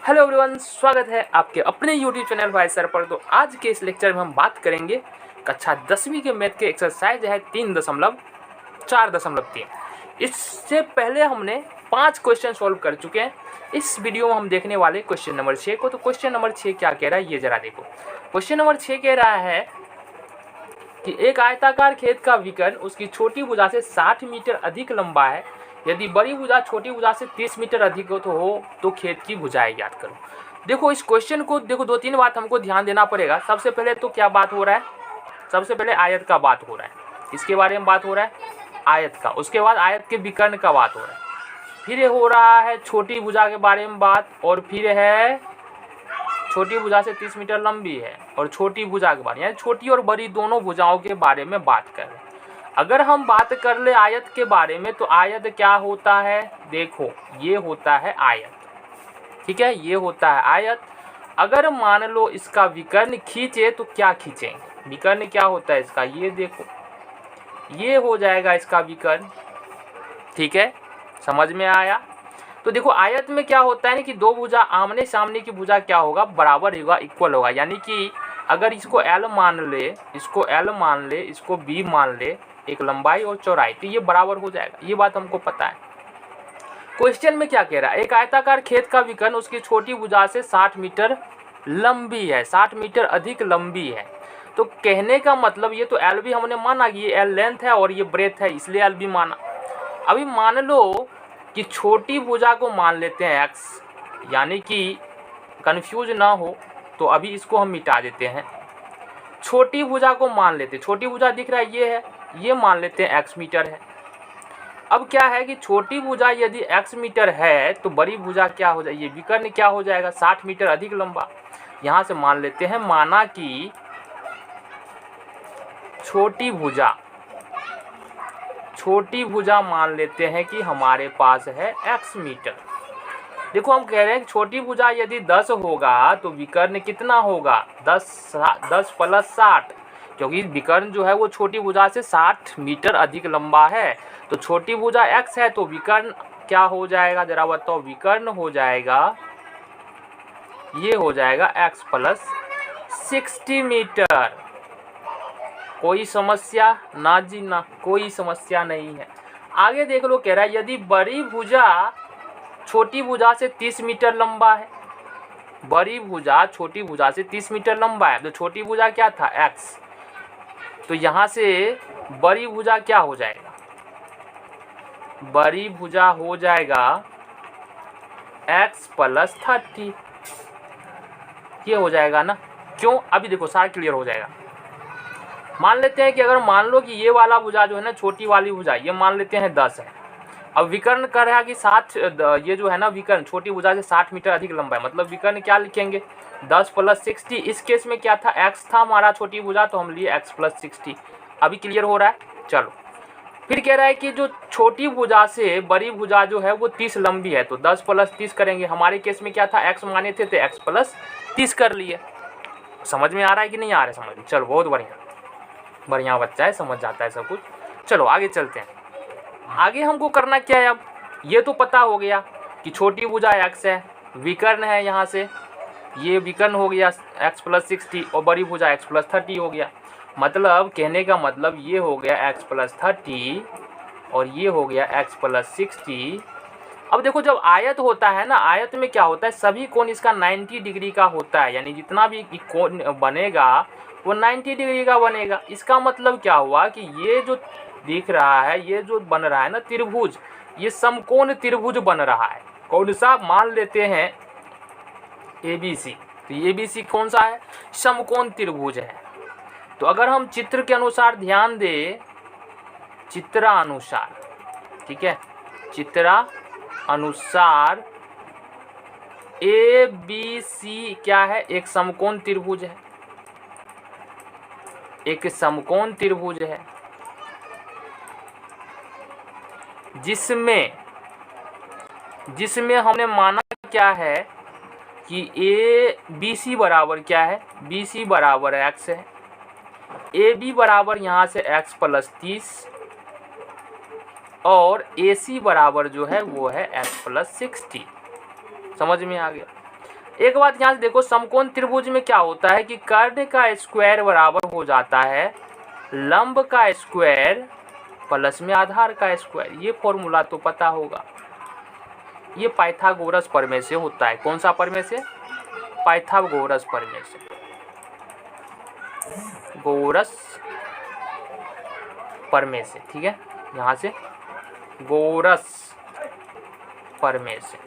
Hello everyone, स्वागत है आपके अपने यूट्यूब चैनल भाई सर पर। तो आज के इस लेक्चर में हम बात करेंगे कक्षा 10वीं के मैथ के एक्सरसाइज है 3.4.3। इससे पहले हमने 5 क्वेश्चन सॉल्व कर चुके हैं। इस वीडियो में हम देखने वाले क्वेश्चन नंबर 6 को। तो क्वेश्चन नंबर 6 क्या कह रहा है ये जरा देखो। क्वेश्चन नंबर 6 कह रहा है कि एक आयताकार खेत का विकर्ण उसकी छोटी भुजा से 60 मीटर अधिक लंबा है। यदि बड़ी भुजा छोटी भुजा से 30 मीटर अधिक हो तो खेत की भुजाएं ज्ञात करो। देखो इस क्वेश्चन को देखो, 2-3 बात हमको ध्यान देना पड़ेगा। सबसे पहले तो क्या बात हो रहा है, सबसे पहले आयत का बात हो रहा है, इसके बारे में बात हो रहा है आयत का। उसके बाद आयत के विकर्ण का बात हो रहा है, फिर हो रहा है छोटी भुजा के बारे में बात, और फिर है छोटी भुजा से 30 मीटर लंबी है और छोटी भुजा के बारे में, यानी छोटी और बड़ी दोनों भुजाओं के बारे में बात कर रहे हैं। अगर हम बात कर ले आयत के बारे में, तो आयत क्या होता है, देखो ये होता है आयत, ठीक है, ये होता है आयत। अगर मान लो इसका विकर्ण खींचे तो क्या खींचेंगे, विकर्ण क्या होता है इसका, ये देखो ये हो जाएगा इसका विकर्ण, ठीक है, समझ में आया। तो देखो आयत में क्या होता है ना कि दो भुजा आमने सामने की भुजा क्या होगा, बराबर होगा, इक्वल होगा। यानी कि अगर इसको L मान ले, इसको L मान ले, इसको B मान ले, एक लंबाई और चौड़ाई, तो ये बराबर हो जाएगा। ये बात हमको पता है। क्वेश्चन में क्या कह रहा है, एक आयताकार खेत का विकर्ण उसकी छोटी भुजा से 60 मीटर लंबी है, 60 मीटर अधिक लंबी है। तो कहने का मतलब ये तो L भी हमने माना कि ये L लेंथ है और ये ब्रेथ है, इसलिए L भी माना। अभी मान लो कि छोटी भुजा को मान लेते हैं x, यानी कि कंफ्यूज ना हो तो अभी इसको हम मिटा देते हैं। छोटी भुजा को मान लेते, छोटी भुजा दिख रहा है, ये है, ये मान लेते हैं x मीटर है। अब क्या है कि छोटी भुजा यदि x मीटर है तो बड़ी भुजा क्या हो जाएगी, ये विकर्ण क्या हो जाएगा, 60 मीटर अधिक लंबा। यहाँ से मान लेते हैं, माना कि छोटी भुजा मान लेते हैं कि हमारे पास है x मीटर। देखो हम कह रहे हैं कि छोटी भुजा यदि 10 होगा तो विकर्ण कितना होगा, 10 प्लस 60, क्योंकि विकर्ण जो है वो छोटी भुजा से 60 मीटर अधिक लंबा है। तो छोटी भुजा x है तो विकर्ण क्या हो जाएगा, जरा बताओ, विकर्ण हो जाएगा, ये हो जाएगा x प्लस 60 मीटर। कोई समस्या ना जी ना, कोई समस्या नहीं है। आगे देख लो, कह रहा है यदि बड़ी भुजा छोटी भुजा से 30 मीटर लंबा है, बड़ी भुजा छोटी भुजा से 30 मीटर लंबा है, तो छोटी भुजा क्या था x, तो यहाँ से बड़ी भुजा क्या हो जाएगा, बड़ी भुजा हो जाएगा x प्लस 30, ये हो जाएगा ना। क्यों, अभी देखो सारा क्लियर हो जाएगा। मान लेते हैं कि अगर मान लो कि ये वाला भुजा जो है ना, छोटी वाली भुजा, ये मान लेते हैं 10 है। अब विकर्ण कर रहा है कि 60, ये जो है ना विकर्ण छोटी भुजा से 60 मीटर अधिक लंबा है, मतलब विकर्ण क्या लिखेंगे, 10 प्लस 60। इस केस में क्या था, x था हमारा छोटी भुजा, तो हम लिए x प्लस 60। अभी क्लियर हो रहा है। चलो फिर कह रहा है कि जो छोटी भुजा से बड़ी भुजा जो है वो 30 लंबी है, तो 10 प्लस 30 करेंगे। हमारे केस में क्या था, x माने थे तो x प्लस 30 कर लिए। समझ में आ रहा है कि नहीं आ रहा है, समझ में, चलो बहुत बढ़िया बच्चा है, समझ जाता है सब कुछ। चलो आगे चलते हैं। आगे हमको करना क्या है, अब ये तो पता हो गया कि छोटी भुजा x है, विकर्ण है, यहाँ से ये विकर्ण हो गया x प्लस 60 और बड़ी भुजा x प्लस 30 हो गया। मतलब कहने का मतलब ये हो गया x प्लस 30 और ये हो गया x प्लस 60। अब देखो जब आयत होता है ना, आयत में क्या होता है, सभी कोण इसका 90 डिग्री का होता है, यानी जितना भी कोण बनेगा वो 90 डिग्री का बनेगा। इसका मतलब क्या हुआ कि ये जो दिख रहा है, ये जो बन रहा है ना त्रिभुज, ये समकोण त्रिभुज बन रहा है। कौन सा, मान लेते हैं ABC, तो ABC कौन सा है, समकोण त्रिभुज है। तो अगर हम चित्र के अनुसार ध्यान दें, चित्रानुसार, ठीक है, चित्रानुसार ABC क्या है, एक समकोण त्रिभुज है, एक समकोण त्रिभुज है जिसमें हमने माना क्या है कि ABC बराबर क्या है, BC बराबर x है, AB बराबर यहाँ से x प्लस 30 और AC बराबर जो है वो है x प्लस 60। समझ में आ गया। एक बात यहाँ से देखो, समकोण त्रिभुज में क्या होता है कि कर्ण का स्क्वायर बराबर हो जाता है लंब का स्क्वायर प्लस में आधार का स्क्वायर। ये फॉर्मूला तो पता होगा, ये पाइथागोरस प्रमेय से होता है। कौन सा प्रमेय से? पाइथागोरस प्रमेय से, गोरस प्रमेय से, ठीक है, यहाँ से गोरस प्रमेय से।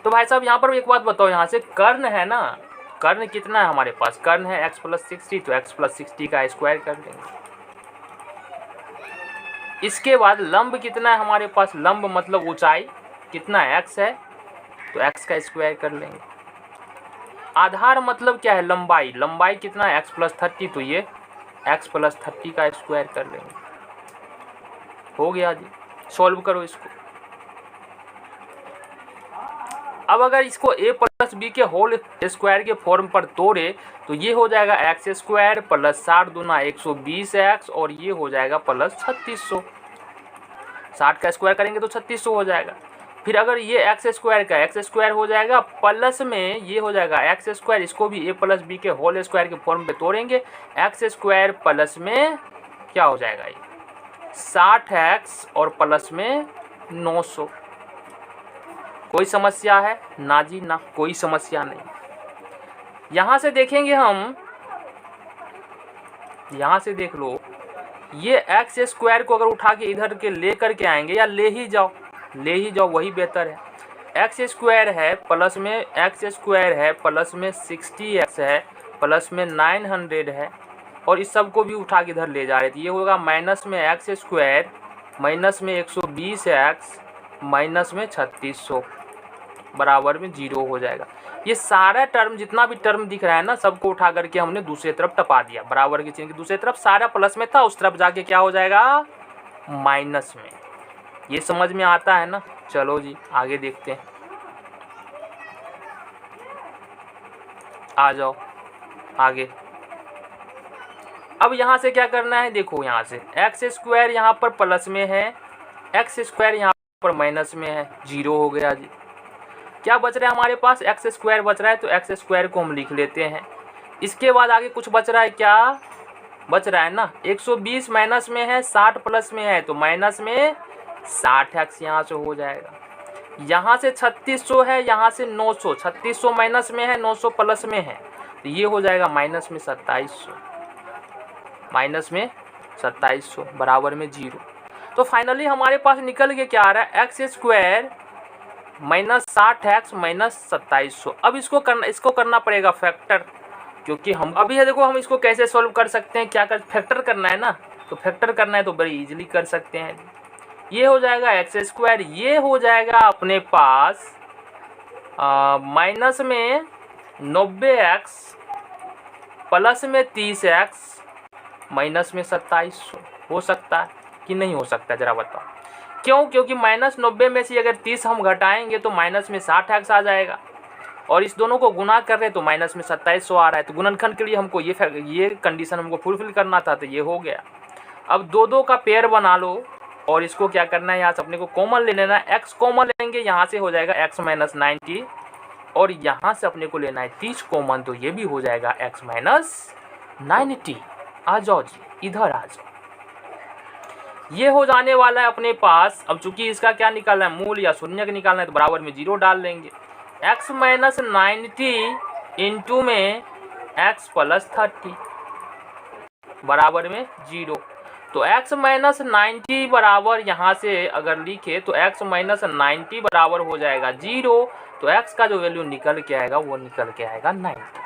तो भाई साहब यहाँ पर एक बात बताओ, यहाँ से कर्ण है ना, कर्ण कितना है हमारे पास? कर्ण है x + 60, तो x + 60 का स्क्वायर कर देंगे। इसके बाद लंब कितना है हमारे पास? लंब मतलब ऊंचाई कितना है? x है, तो x का स्क्वायर कर लेंगे। आधार मतलब क्या है? लंबाई, लंबाई कितना है? x + 30, तो ये x + 30 का स्क्वायर कर लेंगे। हो गया जी, सॉल्व करो इसको। अब अगर इसको a + b के होल स्क्वायर के फॉर्म पर तोड़े तो ये हो जाएगा x² + 60 दूना 120x, और ये हो जाएगा प्लस 3600। 60 का स्क्वायर करेंगे तो 3600 हो जाएगा। फिर अगर ये x² का x² हो जाएगा, प्लस में ये हो जाएगा x², इसको भी a + b के होल स्क्वायर के फॉर्म पे तोड़ेंगे, x² प्लस में क्या हो जाएगा? ये 60x और प्लस में 900। कोई समस्या है? ना जी ना, कोई समस्या नहीं। यहाँ से देखेंगे हम, यहाँ से देख लो, ये x² को अगर उठा के इधर के ले करके आएंगे, या ले ही जाओ, वही बेहतर है। x² है प्लस में x² है प्लस में 60x है प्लस में 900 है, और इस सब को भी उठा के इधर ले जा रहे थे। ये होगा माइनस में x² माइनस में 120x माइनस में 3600 बराबर में 0 हो जाएगा। ये सारा टर्म, जितना भी टर्म दिख रहा है ना, सबको उठा करके हमने दूसरी तरफ टपा दिया। बराबर के चिन्ह की दूसरी तरफ, सारा प्लस में था, उस तरफ जाके क्या हो जाएगा? माइनस में। ये समझ में आता है ना? चलो जी आगे देखते हैं, आ जाओ आगे। अब यहाँ से क्या करना है? देखो यहाँ से x² यहाँ पर प्लस में है, x² यहाँ पर माइनस में है, 0 हो गया जी। क्या बच रहा है हमारे पास? x² बच रहा है, तो x² को हम लिख लेते हैं। इसके बाद आगे कुछ बच रहा है, क्या बच रहा है ना? 120 माइनस में है, 60 प्लस में है, तो माइनस में 60x यहाँ से हो जाएगा। यहाँ से 3600 है, यहाँ से 900, 3600 माइनस में है, 900 प्लस में है, तो ये हो जाएगा माइनस में 2700, माइनस में 2700 बराबर में 0। तो फाइनली हमारे पास निकल के क्या आ रहा है? x² minus 60x minus 2700। अब इसको करना पड़ेगा फैक्टर, क्योंकि हम अभी है, देखो हम इसको कैसे सॉल्व कर सकते हैं, क्या फैक्टर करना है ना, तो फैक्टर करना है तो बड़ी इजीली कर सकते हैं। ये हो जाएगा x², ये हो जाएगा अपने पास माइनस में 90x प्लस में 30x माइनस में 2700। हो सकता है कि नहीं हो सकता? जरा बताओ क्यों? क्योंकि माइनस 90 में से अगर 30 हम घटाएंगे तो माइनस में 60x आ जाएगा, और इस दोनों को गुना कर रहे हैं तो माइनस में 2700 आ रहा है। तो गुणनखंड के लिए हमको ये कंडीशन हमको फुलफिल करना था, तो ये हो गया। अब दो का पेयर बना लो, और इसको क्या करना है, यहाँ से अपने को कॉमन ले लेना है। x कॉमन लेंगे, यहाँ से हो जाएगा x माइनस 90, और यहाँ से अपने को लेना है 30 कॉमन, तो ये भी हो जाएगा x माइनस 90। आ जाओ जी, इधर आ जाओ। ये हो जाने वाला है अपने पास। अब चूंकि इसका क्या निकालना है, मूल या शून्य का निकालना है, तो बराबर में 0 डाल देंगे। x माइनस 90 इंटू में x प्लस 30 बराबर में 0। तो x माइनस 90 बराबर यहाँ से अगर लिखे तो x माइनस 90 बराबर हो जाएगा 0। तो x का जो वैल्यू निकल के आएगा वो निकल के आएगा 90।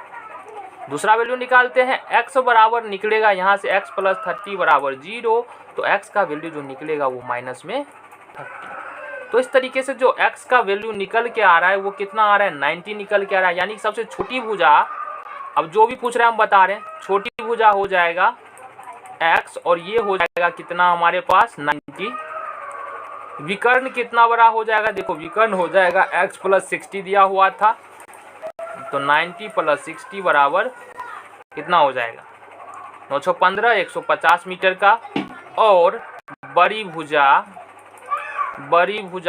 दूसरा वैल्यू निकालते हैं, x बराबर निकलेगा यहाँ से x प्लस 30 बराबर 0। तो x का वैल्यू जो निकलेगा वो माइनस में 30। तो इस तरीके से जो x का वैल्यू निकल के आ रहा है वो कितना आ रहा है? 90 निकल के आ रहा है। यानी सबसे छोटी भुजा, अब जो भी पूछ रहे हैं हम बता रहे हैं, छोटी भुजा हो जाएगा x, और ये हो जाएगा कितना हमारे पास? 90। विकर्ण कितना बड़ा हो जाएगा? देखो विकर्ण हो जाएगा x प्लस 60 दिया हुआ था, तो 90 प्लस 60 बराबर कितना हो जाएगा? 915, 150 मीटर का। और बड़ी भुजा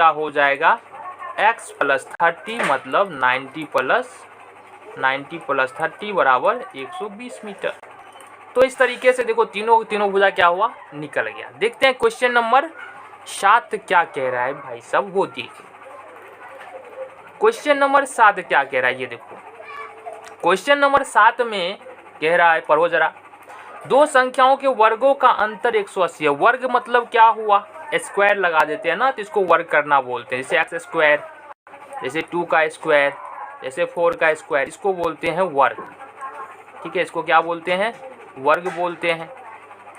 हो जाएगा x प्लस 30 मतलब 90 प्लस 30 बराबर 120 मीटर। तो इस तरीके से देखो तीनों भुजा क्या हुआ, निकल गया। देखते हैं क्वेश्चन नंबर 7 क्या कह रहा है भाई साहब, वो देखिए। क्वेश्चन नंबर 7 क्या कह रहा है, ये देखो। क्वेश्चन नंबर 7 में कह रहा है, पढ़ो जरा। दो संख्याओं के वर्गों का अंतर 180 है। वर्ग मतलब क्या हुआ, स्क्वायर लगा देते हैं ना, तो इसको वर्ग करना बोलते हैं। जैसे एक्स स्क्वायर, जैसे 2 का स्क्वायर, जैसे 4 का स्क्वायर, इसको बोलते हैं वर्ग। ठीक है, इसको क्या बोलते हैं, वर्ग बोलते हैं।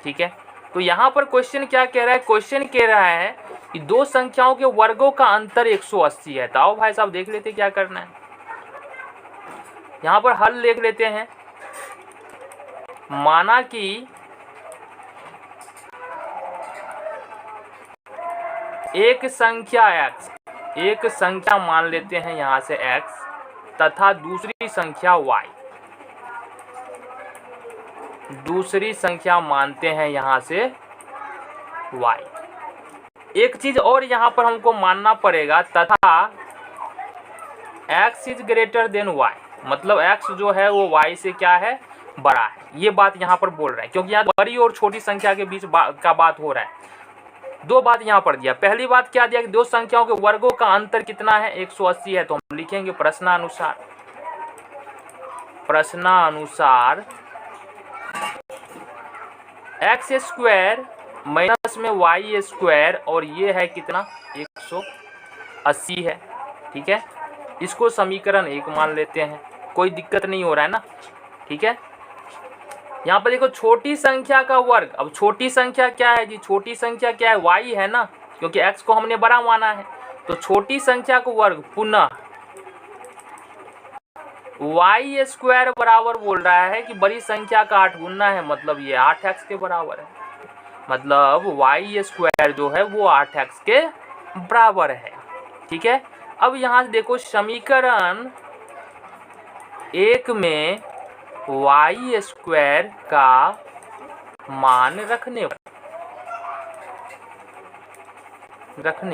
ठीक है, तो यहाँ पर क्वेश्चन क्या कह रहा है, क्वेश्चन कह रहा है कि दो संख्याओं के वर्गों का अंतर 180 है। तो आओ भाई साहब देख लेते क्या करना है। यहाँ पर हल देख लेते हैं। माना कि एक संख्या x, एक संख्या मान लेते हैं यहाँ से x, तथा दूसरी संख्या y, दूसरी संख्या मानते हैं यहाँ से y। एक चीज और यहाँ पर हमको मानना पड़ेगा, तथा x is greater than y, मतलब x जो है वो y से क्या है, बड़ा है। ये बात यहाँ पर बोल रहा है, क्योंकि यहाँ बड़ी और छोटी संख्या के बीच का बात हो रहा है। दो बात यहाँ पर दिया। पहली बात क्या दिया कि दो संख्याओं के वर्गों का अंतर कितना है, 180 है। तो हम लिखेंगे प्रश्नानुसार, प्रश्नानुसार एक्स स्क्वायर माइनस में वाई स्क्वायर, और ये है कितना, 180 है। ठीक है, इसको समीकरण 1 मान लेते हैं, कोई दिक्कत नहीं हो रहा है ना। ठीक है, यहाँ पर देखो छोटी संख्या का वर्ग। अब छोटी संख्या क्या है जी, छोटी संख्या क्या है, y है ना, क्योंकि x को हमने बड़ा माना है। तो छोटी संख्या को वर्ग पुनः y स्क्वायर बराबर बोल रहा है कि बड़ी संख्या का 8 गुना है, मतलब ये 8x के बराबर है। मतलब y स्क्वायर जो है वो 8x के बराबर है। ठीक है, अब यहाँ से देखो समीकरण 1 में y स्क्वायर का मान रखने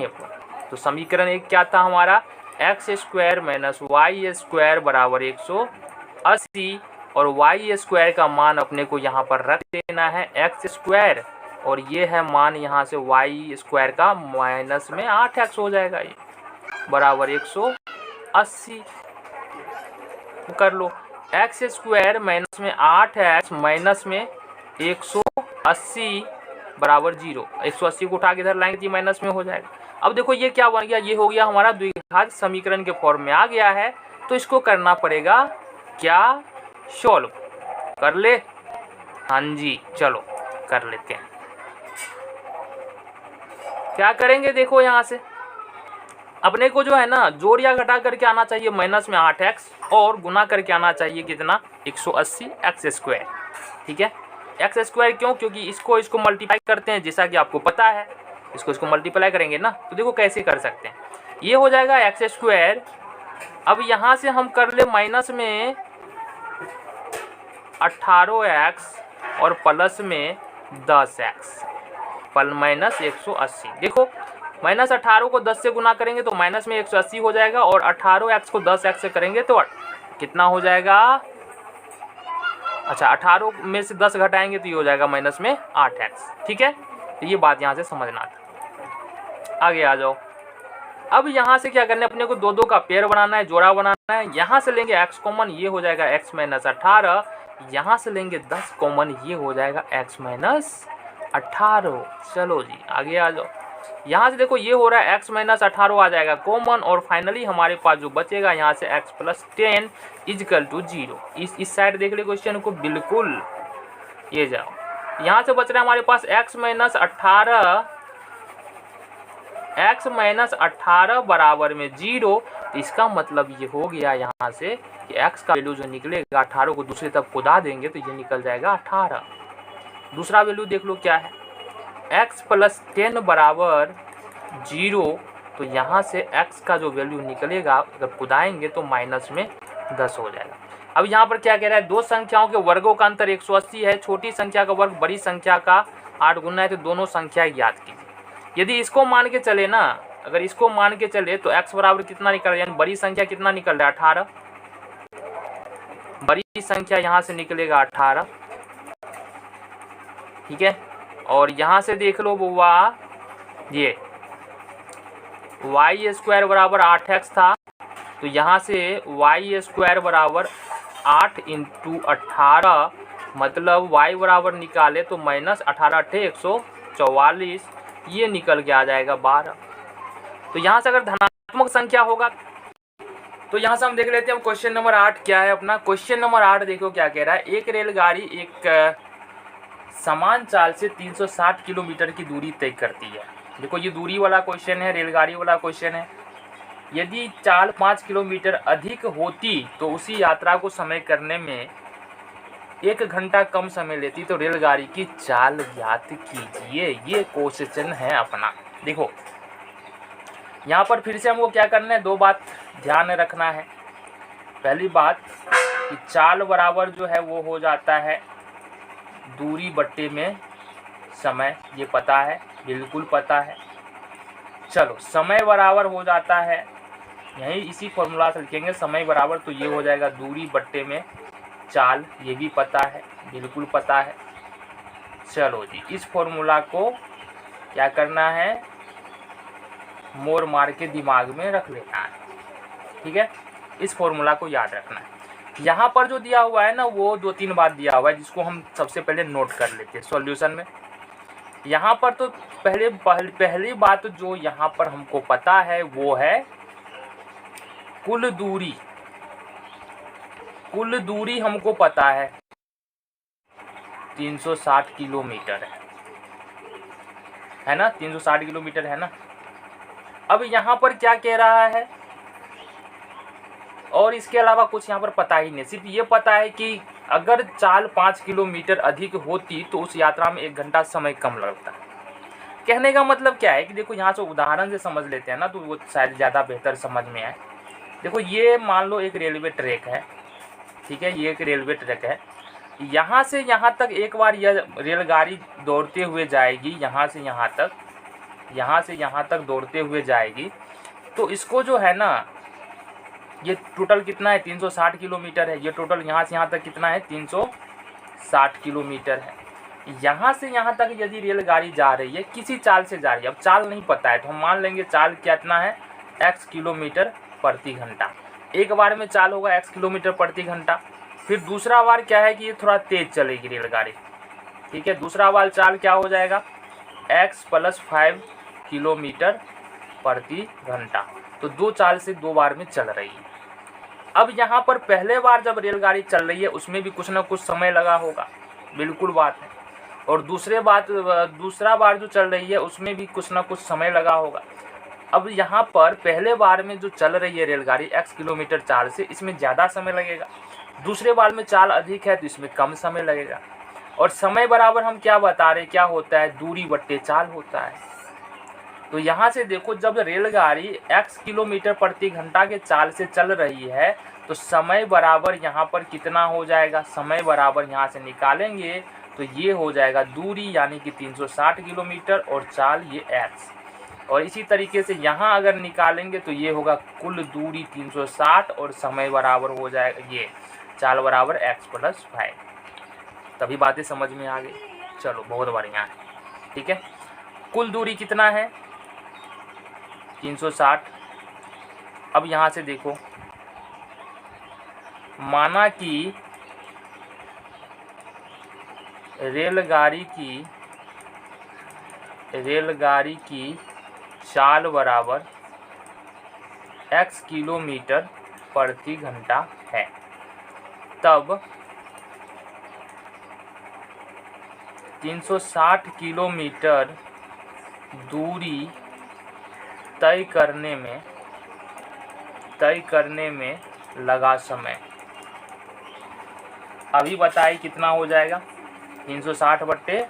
पर, तो समीकरण 1 क्या था हमारा, x square minus y square बराबर 180, और y स्क्वायर का मान अपने को यहाँ पर रख देना है एक्स स्क्वायर, और ये है मान यहाँ से y स्क्वायर का माइनस में 8x हो जाएगा, ये बराबर 180 कर लो। एक्स स्क्वायर माइनस में 8x माइनस में 180 बराबर 0। 180 को उठा के इधर लाएंगे तो माइनस में हो जाएगा। अब देखो ये क्या बन गया, ये हो गया हमारा द्विघात समीकरण के फॉर्म में आ गया है। तो इसको करना पड़ेगा क्या, सॉल्व कर ले। हाँ जी, चलो कर लेते हैं। क्या करेंगे, देखो यहाँ से अपने को जो है ना जोड़ या घटा करके आना चाहिए माइनस में 8x, और गुना करके आना चाहिए कितना, 180 एक्स स्क्वायर। ठीक है, एक्स स्क्वायर क्यों, क्योंकि इसको मल्टीप्लाई करते हैं, जैसा कि आपको पता है। इसको मल्टीप्लाई करेंगे ना, तो देखो कैसे कर सकते हैं। ये हो जाएगा एक्स स्क्वायर। अब यहाँ से हम कर ले माइनस में 18x और प्लस में 10x, पल माइनस 180। देखो माइनस 18 को 10 से गुना करेंगे तो माइनस में 180 हो जाएगा, और 18x को 10x से करेंगे तो कितना हो जाएगा, अच्छा 18 में से 10 घटाएंगे तो ये हो जाएगा माइनस में 8x। ठीक है, तो ये बात यहाँ से समझना था। आगे आ जाओ। अब यहाँ से क्या करना है, अपने को दो का पेयर बनाना है, जोड़ा बनाना है। यहाँ से लेंगे x कॉमन, ये हो जाएगा x माइनस 18। यहाँ से लेंगे 10 कॉमन, ये हो जाएगा x माइनस 18। चलो जी आगे आ जाओ। यहाँ से देखो ये हो रहा है x माइनस 18 आ जाएगा कॉमन, और फाइनली हमारे पास जो बचेगा यहाँ से x प्लस 10 इजकल टू 0। इस साइड देख ले क्वेश्चन को बिल्कुल, ये जाओ। यहाँ से बच रहा है हमारे पास x माइनस 18 बराबर में 0। इसका मतलब ये हो गया यहाँ से कि x का वैल्यू जो निकलेगा 18 को दूसरी तरफ कुदा देंगे तो ये निकल जाएगा 18। दूसरा वैल्यू देख लो क्या है, x प्लस 10 बराबर 0। तो यहाँ से x का जो वैल्यू निकलेगा अगर कुदाएंगे तो माइनस में 10 हो जाएगा। अब यहाँ पर क्या कह रहा है, दो संख्याओं के वर्गों का अंतर 180 है। छोटी संख्या का वर्ग बड़ी संख्या का 8 गुना है, तो दोनों संख्या याद कीजिए। यदि इसको मान के चले ना, अगर इसको मान के चले तो x बराबर कितना निकल रहा है, यानी बड़ी संख्या कितना निकल रहा है 18, बड़ी संख्या यहाँ से निकलेगा 18, ठीक है। और यहाँ से देख लो बुआ, ये वाई स्क्वायर बराबर 8x था, तो यहाँ से वाई स्क्वायर बराबर 8 इंटू 18, मतलब y बराबर निकाले तो माइनस 18 अट्ठे 144, ये निकल के आ जाएगा 12। तो यहाँ से अगर धनात्मक संख्या होगा तो यहाँ से हम देख लेते हैं क्वेश्चन नंबर 8 क्या है अपना। क्वेश्चन नंबर 8 देखो क्या कह रहा है। एक रेलगाड़ी एक समान चाल से 360 किलोमीटर की दूरी तय करती है। देखो ये दूरी वाला क्वेश्चन है, रेलगाड़ी वाला क्वेश्चन है। यदि चाल 5 किलोमीटर अधिक होती तो उसी यात्रा को समय करने में 1 घंटा कम समय लेती, तो रेलगाड़ी की चाल ज्ञात कीजिए। ये क्वेश्चन है अपना। देखो यहाँ पर फिर से हमको क्या करना है, दो बात ध्यान रखना है। पहली बात कि चाल बराबर जो है वो हो जाता है दूरी बट्टे में समय, ये पता है, बिल्कुल पता है। चलो समय बराबर हो जाता है, यही इसी फॉर्मूला से लिखेंगे, समय बराबर तो ये हो जाएगा दूरी बट्टे में चाल, ये भी पता है, बिल्कुल पता है। चलो जी, इस फॉर्मूला को क्या करना है, मोर मार के दिमाग में रख लेना है, ठीक है। इस फॉर्मूला को याद रखना है। यहाँ पर जो दिया हुआ है ना वो 2-3 बात दिया हुआ है, जिसको हम सबसे पहले नोट कर लेते हैं सॉल्यूशन में। यहाँ पर तो पहली बात जो यहाँ पर हमको पता है वो है कुल दूरी। कुल दूरी हमको पता है 360 किलोमीटर है ना, 360 किलोमीटर है ना। अब यहाँ पर क्या कह रहा है, और इसके अलावा कुछ यहाँ पर पता ही नहीं, सिर्फ ये पता है कि अगर चाल 5 किलोमीटर अधिक होती तो उस यात्रा में 1 घंटा समय कम लगता। कहने का मतलब क्या है कि देखो यहाँ से उदाहरण से समझ लेते हैं ना, तो वो शायद ज़्यादा बेहतर समझ में आए। देखो ये मान लो एक रेलवे ट्रैक है, ठीक है, ये एक रेलवे ट्रैक है। यहाँ से यहाँ तक एक बार यह रेलगाड़ी दौड़ते हुए जाएगी, यहाँ से यहाँ तक, यहाँ से यहाँ तक दौड़ते हुए जाएगी। तो इसको जो है ना, ये टोटल कितना है, 360 किलोमीटर है। ये टोटल यहाँ से यहाँ तक कितना है, 360 किलोमीटर है। यहाँ से यहाँ तक यदि रेलगाड़ी जा रही है, किसी चाल से जा रही है, अब चाल नहीं पता है तो हम मान लेंगे चाल कितना है, x किलोमीटर प्रति घंटा। एक बार में चाल होगा x किलोमीटर प्रति घंटा। फिर दूसरा बार क्या है कि ये थोड़ा तेज चलेगी रेलगाड़ी, ठीक है। दूसरा बार चाल क्या हो जाएगा, x + 5 किलोमीटर प्रति घंटा। तो 2 चाल से 2 बार में चल रही है। अब यहाँ पर पहले बार जब रेलगाड़ी चल रही है उसमें भी कुछ ना कुछ समय लगा होगा, बिल्कुल बात है। और दूसरा बार जो चल रही है उसमें भी कुछ ना कुछ समय लगा होगा। अब यहाँ पर पहले बार में जो चल रही है रेलगाड़ी x किलोमीटर चाल से, इसमें ज़्यादा समय लगेगा। दूसरे बार में चाल अधिक है तो इसमें कम समय लगेगा। और समय बराबर हम क्या बता रहे, क्या होता है, दूरी बट्टे चाल होता है। तो यहाँ से देखो, जब रेलगाड़ी x किलोमीटर प्रति घंटा के चाल से चल रही है तो समय बराबर यहाँ पर कितना हो जाएगा, समय बराबर यहाँ से निकालेंगे तो ये हो जाएगा दूरी यानी कि 360 किलोमीटर और चाल ये x। और इसी तरीके से यहाँ अगर निकालेंगे तो ये होगा कुल दूरी 360 और समय बराबर हो जाएगा, ये चाल बराबर x + 5। तभी बातें समझ में आ गई। चलो बहुत बढ़िया है, ठीक है। कुल दूरी कितना है, 360। अब यहाँ से देखो, माना कि रेलगाड़ी की चाल बराबर x किलोमीटर प्रति घंटा है, तब 360 किलोमीटर दूरी तय करने में लगा समय। अभी बताइए कितना हो जाएगा, 360 बट्टे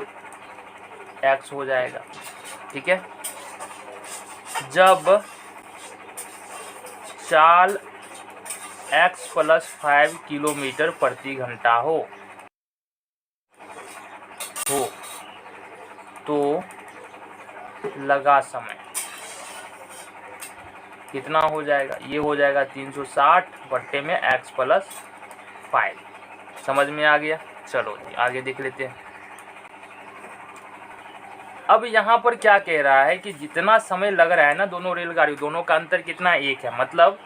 x हो जाएगा, ठीक है। जब चाल x + 5 किलोमीटर प्रति घंटा हो तो लगा समय, कितना हो जाएगा, ये हो जाएगा 360 बट्टे में x प्लस 5। समझ में आ गया। चलो जी आगे देख लेते हैं। अब यहाँ पर क्या कह रहा है कि जितना समय लग रहा है ना दोनों रेलगाड़ी, दोनों का अंतर कितना, एक है। मतलब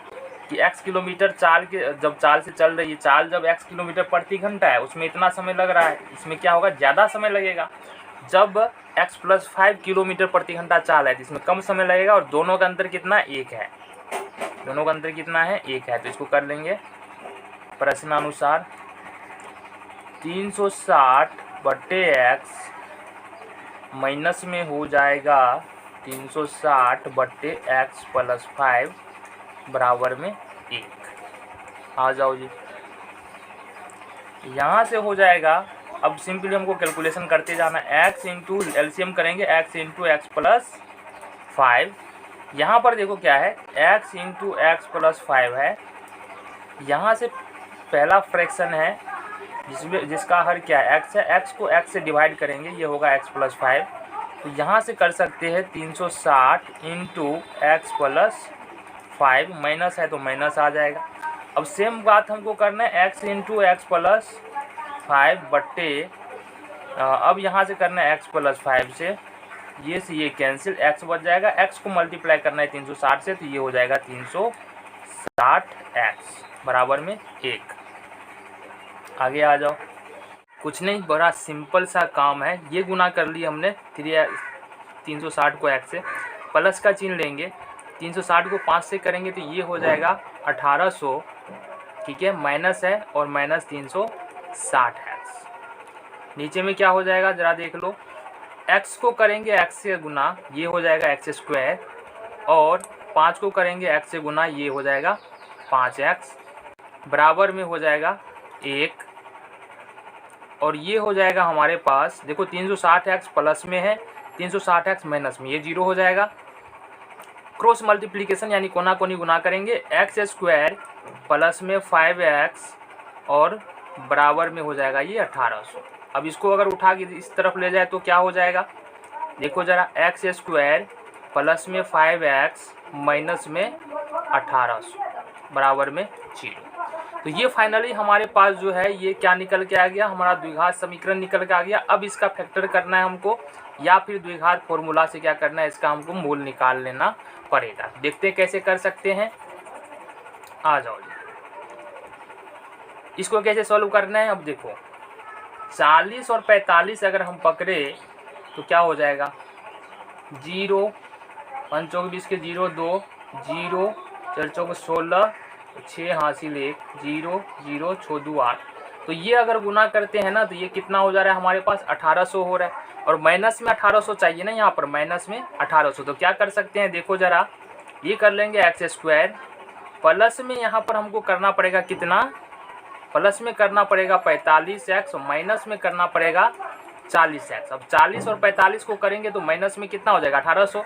कि x किलोमीटर चाल के जब चाल से चल रही है, चाल जब x किलोमीटर प्रति घंटा है उसमें इतना समय लग रहा है, इसमें क्या होगा, ज़्यादा समय लगेगा। जब x प्लस 5 किलोमीटर प्रति घंटा चाल है तो इसमें कम समय लगेगा, और दोनों का अंतर कितना, एक है। दोनों का अंतर कितना है, एक है। तो इसको कर लेंगे प्रश्नानुसार 360 बट्टे x माइनस में हो जाएगा 360 बट्टे x प्लस 5 बराबर में 1। आ जाओ जी, यहाँ से हो जाएगा। अब सिंपली हमको कैलकुलेशन करते जाना, x इंटू एलसीएम करेंगे, x इंटू एक्स प्लस 5। यहाँ पर देखो क्या है, x इंटू एक्स प्लस 5 है। यहाँ से पहला फ्रैक्शन है जिसका हर क्या है, x है। x को x से डिवाइड करेंगे, ये होगा x प्लस 5। तो यहाँ से कर सकते हैं 360 इंटू एक्स प्लस 5, माइनस है तो माइनस आ जाएगा। अब सेम बात हमको करना है, x इंटू एक्स प्लस 5 बट्टे, अब यहाँ से करना है x प्लस 5 से ये कैंसिल, x बच जाएगा। x को मल्टीप्लाई करना है 360 से, तो ये हो जाएगा 360x बराबर में 1। आगे आ जाओ। कुछ नहीं, बड़ा सिंपल सा काम है। ये गुना कर लिया हमने 360 को x से, प्लस का चिन्ह लेंगे, 360 को 5 से करेंगे तो ये हो जाएगा 1800, ठीक है। माइनस है और माइनस 360x। नीचे में क्या हो जाएगा जरा देख लो, x को करेंगे x से गुना, ये हो जाएगा x स्क्वायर, और 5 को करेंगे x से गुना, ये हो जाएगा 5x बराबर में हो जाएगा 1। और ये हो जाएगा हमारे पास, देखो 360x प्लस में है, 360x माइनस में, ये 0 हो जाएगा। क्रॉस मल्टीप्लिकेशन यानी कोना कोनी गुना करेंगे, एक्स स्क्वायर प्लस में 5x और बराबर में हो जाएगा ये 1800। अब इसको अगर उठा के इस तरफ ले जाए तो क्या हो जाएगा, देखो ज़रा, एक्स स्क्वायर प्लस में 5x माइनस में 1800 बराबर में 0। तो ये फाइनली हमारे पास जो है ये क्या निकल के आ गया, हमारा द्विघात समीकरण निकल के आ गया। अब इसका फैक्टर करना है हमको, या फिर द्विघात फॉर्मूला से क्या करना है, इसका हमको मूल निकाल लेना पड़ेगा। देखते हैं कैसे कर सकते हैं। आ जाओ जी, इसको कैसे सॉल्व करना है। अब देखो 40 और 45 अगर हम पकड़े तो क्या हो जाएगा, 0 5 चौक 20 के 0 2 0 4 चौक 16 6 हासिल 1 0 0 6 2 8। तो ये अगर गुना करते हैं ना तो ये कितना हो जा रहा है हमारे पास, 1800 हो रहा है। और माइनस में 1800 चाहिए ना, यहाँ पर माइनस में 1800। तो क्या कर सकते हैं, देखो ज़रा, ये कर लेंगे एक्स स्क्वायर, प्लस में यहाँ पर हमको करना पड़ेगा कितना, प्लस में करना पड़ेगा 45x और माइनस में करना पड़ेगा 40x। अब 40 और 45 को करेंगे तो माइनस में कितना हो जाएगा 1800,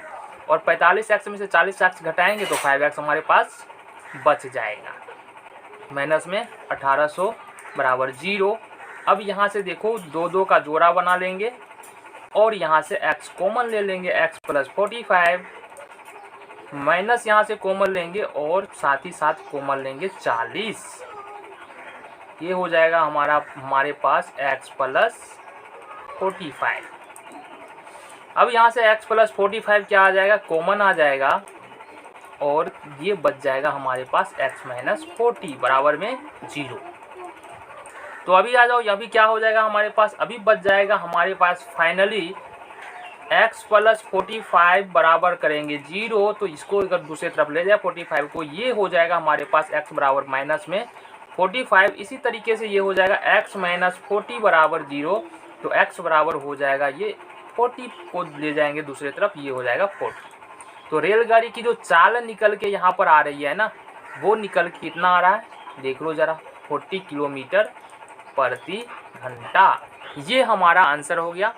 और 45x में से 40x घटाएंगे तो 5x हमारे पास बच जाएगा। माइनस में 1800 बराबर 0। अब यहाँ से देखो 2 2 का जोड़ा बना लेंगे और यहाँ से x कॉमन ले लेंगे, x प्लस 45 माइनस यहाँ से कॉमन लेंगे और साथ ही साथ कॉमन लेंगे 40। ये हो जाएगा हमारे पास x प्लस 45। अब यहाँ से x प्लस 45 क्या आ जाएगा, कॉमन आ जाएगा, और ये बच जाएगा हमारे पास x माइनस 40 बराबर में 0। तो अभी आ जाओ, अभी क्या हो जाएगा हमारे पास, अभी बच जाएगा हमारे पास फाइनली x प्लस 45 बराबर करेंगे 0। तो इसको अगर दूसरे तरफ ले जाए 45 को, ये हो जाएगा हमारे पास x बराबर माइनस में 45। इसी तरीके से ये हो जाएगा x माइनस 40 बराबर 0। तो x बराबर हो जाएगा, ये 40 को ले जाएंगे दूसरे तरफ, ये हो जाएगा 40। तो रेलगाड़ी की जो चाल निकल के यहाँ पर आ रही है ना, वो निकल के कितना आ रहा है, देख लो ज़रा, 40 किलोमीटर प्रति घंटा। ये हमारा आंसर हो गया।